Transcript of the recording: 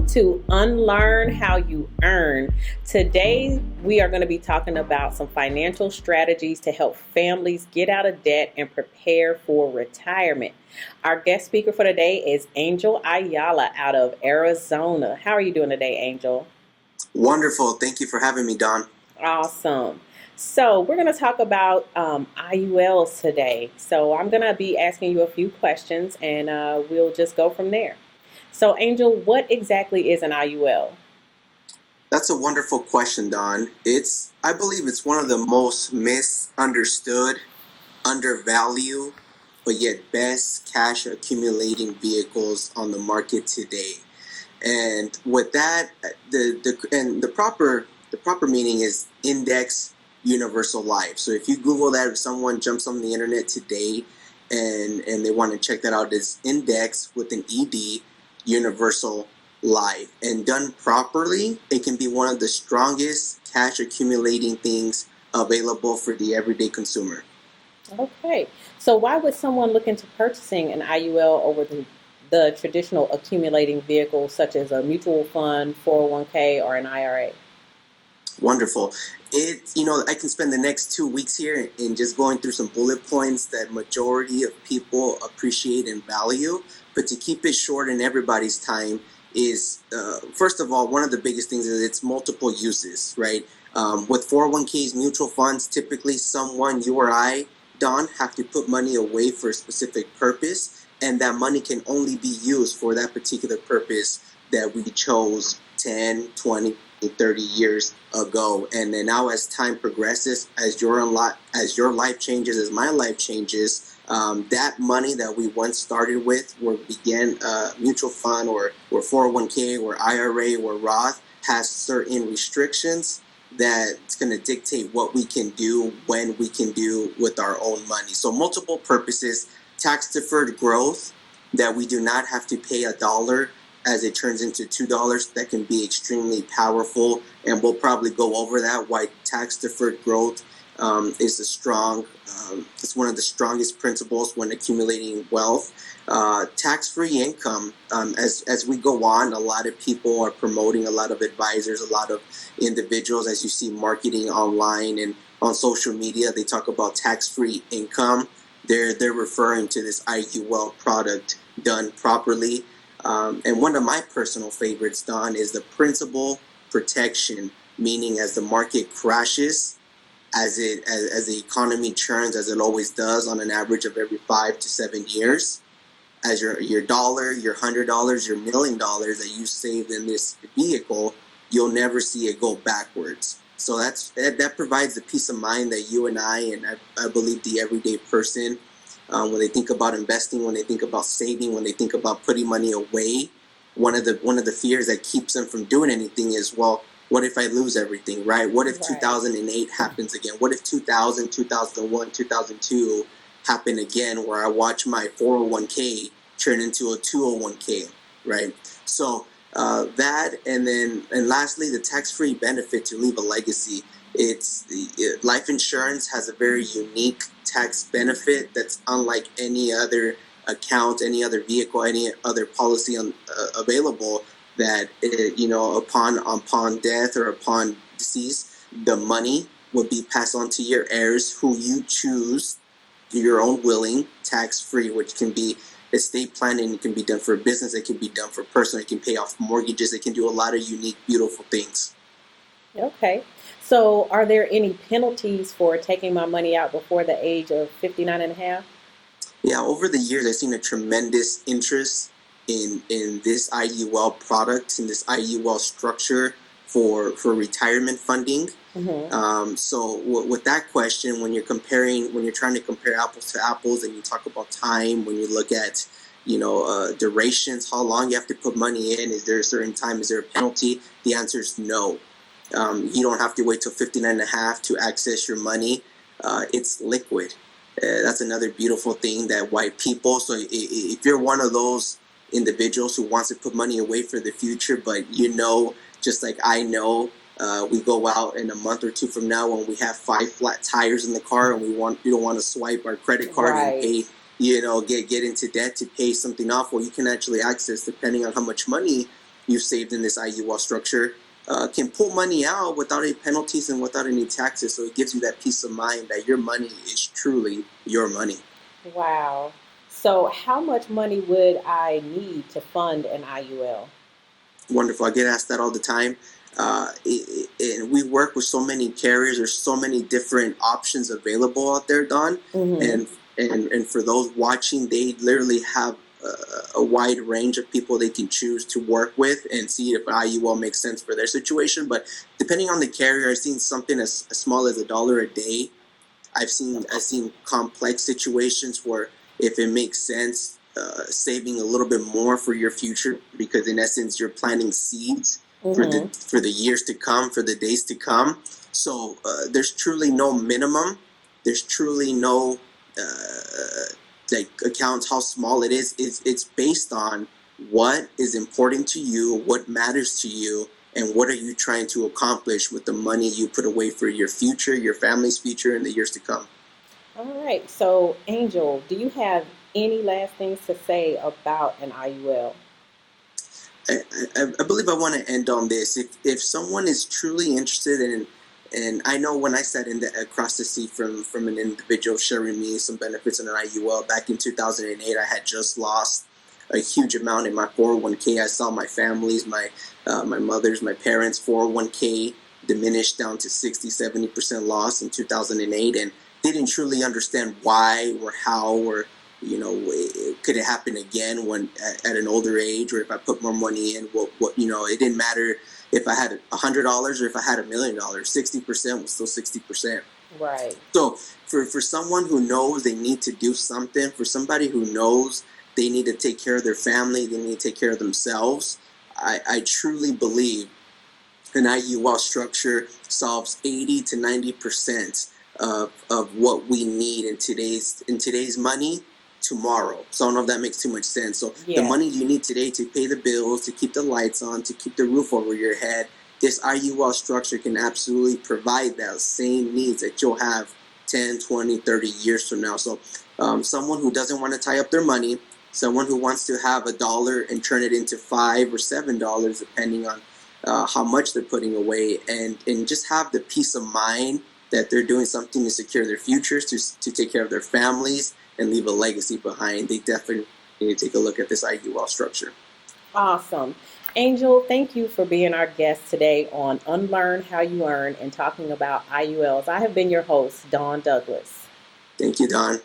welcome to Unlearn How You Earn. Today, we are going to be talking about some financial strategies to help families get out of debt and prepare for retirement. Our guest speaker for today is Angel Ayala out of Arizona. How are you doing today, Angel? Wonderful. Thank you for having me, Don. Awesome. So, we're going to talk about IULs today. So, I'm going to be asking you a few questions and we'll just go from there. So, Angel, what exactly is an IUL? That's a wonderful question, Don. I believe it's one of the most misunderstood, undervalued, but yet best cash accumulating vehicles on the market today. And with that, the proper meaning is index universal life. So if you Google that, if someone jumps on the internet today and they want to check that out, it's index with an ED universal life. And done properly, it can be one of the strongest cash accumulating things available for the everyday consumer. Okay. So, why would someone look into purchasing an IUL over the traditional accumulating vehicles such as a mutual fund, 401k, or an IRA? Wonderful. I can spend the next 2 weeks here in just going through some bullet points that majority of people appreciate and value. But to keep it short in everybody's time is, first of all, one of the biggest things is its multiple uses, right? With 401ks, mutual funds, typically someone, you or I, Don, have to put money away for a specific purpose, and that money can only be used for that particular purpose that we chose 10, 20, 30 years ago. And then now as time progresses, as your life changes, as my life changes, that money that we once started with or began mutual fund or 401k or IRA or Roth has certain restrictions that's going to dictate what we can do, when we can do with our own money. So multiple purposes, tax deferred growth, that we do not have to pay $1 as it turns into $2. That can be extremely powerful, and we'll probably go over that, why tax deferred growth is it's one of the strongest principles when accumulating wealth. Tax-free income, as we go on, a lot of people are promoting, a lot of advisors, a lot of individuals, as you see marketing online and on social media, they talk about tax-free income. They're referring to this IUL product done properly. And one of my personal favorites, Don, is the principal protection, meaning as the market crashes, as the economy churns, as it always does on an average of every 5 to 7 years, as your dollar, your $100, your $1 million that you saved in this vehicle, you'll never see it go backwards. So that provides the peace of mind that you and I believe the everyday person, when they think about investing, when they think about saving, when they think about putting money away, one of the fears that keeps them from doing anything is, well, what if I lose everything, right? What if 2008 happens again? What if 2000, 2001, 2002 happen again, where I watch my 401k turn into a 201k, right? So and lastly, the tax-free benefit to leave a legacy. Life insurance has a very unique tax benefit that's unlike any other account, any other vehicle, any other policy available. That upon death or upon decease, the money would be passed on to your heirs, who you choose, your own willing, tax-free, which can be estate planning. It can be done for a business. It can be done for personal. It can pay off mortgages. It can do a lot of unique, beautiful things. Okay. So, are there any penalties for taking my money out before the age of 59 and a half? Yeah, over the years, I've seen a tremendous interest in this IUL product, in this IUL structure for retirement funding. Mm-hmm. With that question, when you're trying to compare apples to apples, and you talk about time, when you look at durations, how long you have to put money in, is there a certain time, is there a penalty? The answer is no. You don't have to wait till 59 and a half to access your money. It's liquid. That's another beautiful thing, that why people, so if you're one of those individuals who wants to put money away for the future, but just like I know, we go out in a month or two from now when we have 5 flat tires in the car, and we don't want to swipe our credit card and pay, get into debt to pay something off. Well, you can actually access, depending on how much money you saved in this IUL structure can pull money out without any penalties and without any taxes. So it gives you that peace of mind that your money is truly your money. Wow. So, how much money would I need to fund an IUL? Wonderful. I get asked that all the time. And we work with so many carriers. There's so many different options available out there, Don. Mm-hmm. And for those watching, they literally have a wide range of people they can choose to work with and see if IUL makes sense for their situation. But depending on the carrier, I've seen something as small as $1 a day. I've seen complex situations where if it makes sense, saving a little bit more for your future, because in essence you're planting seeds Mm-hmm. for the years to come, for the days to come. So there's truly no minimum. There's truly no like accounts how small it is. It's based on what is important to you, what matters to you, and what are you trying to accomplish with the money you put away for your future, your family's future, in the years to come. All right. So, Angel, do you have any last things to say about an IUL? I believe I want to end on this. If someone is truly interested in, and I know when I sat in across the seat from an individual sharing me some benefits in an IUL back in 2008, I had just lost a huge amount in my 401k. I saw my family's, my mother's, my parents' 401k diminished down to 60-70% loss in 2008, and didn't truly understand why or how or could it happen again when at an older age, or if I put more money in, what it didn't matter if I had $100 or if I had $1,000,000. 60% was still 60%. Right. So for someone who knows they need to do something, for somebody who knows they need to take care of their family, they need to take care of themselves, I truly believe an IUL structure solves 80 to 90% of what we need in today's money tomorrow. So I don't know if that makes too much sense. So the Yeah. money you need today to pay the bills, to keep the lights on, to keep the roof over your head, this IUL structure can absolutely provide those same needs that you'll have 10, 20, 30 years from now. So someone who doesn't want to tie up their money, someone who wants to have $1 and turn it into $5 or $7, depending on how much they're putting away, and just have the peace of mind that they're doing something to secure their futures, to take care of their families, and leave a legacy behind, they definitely need to take a look at this IUL structure. Awesome. Angel, thank you for being our guest today on Unlearn How You Earn and talking about IULs. I have been your host, Dawn Douglas. Thank you, Don.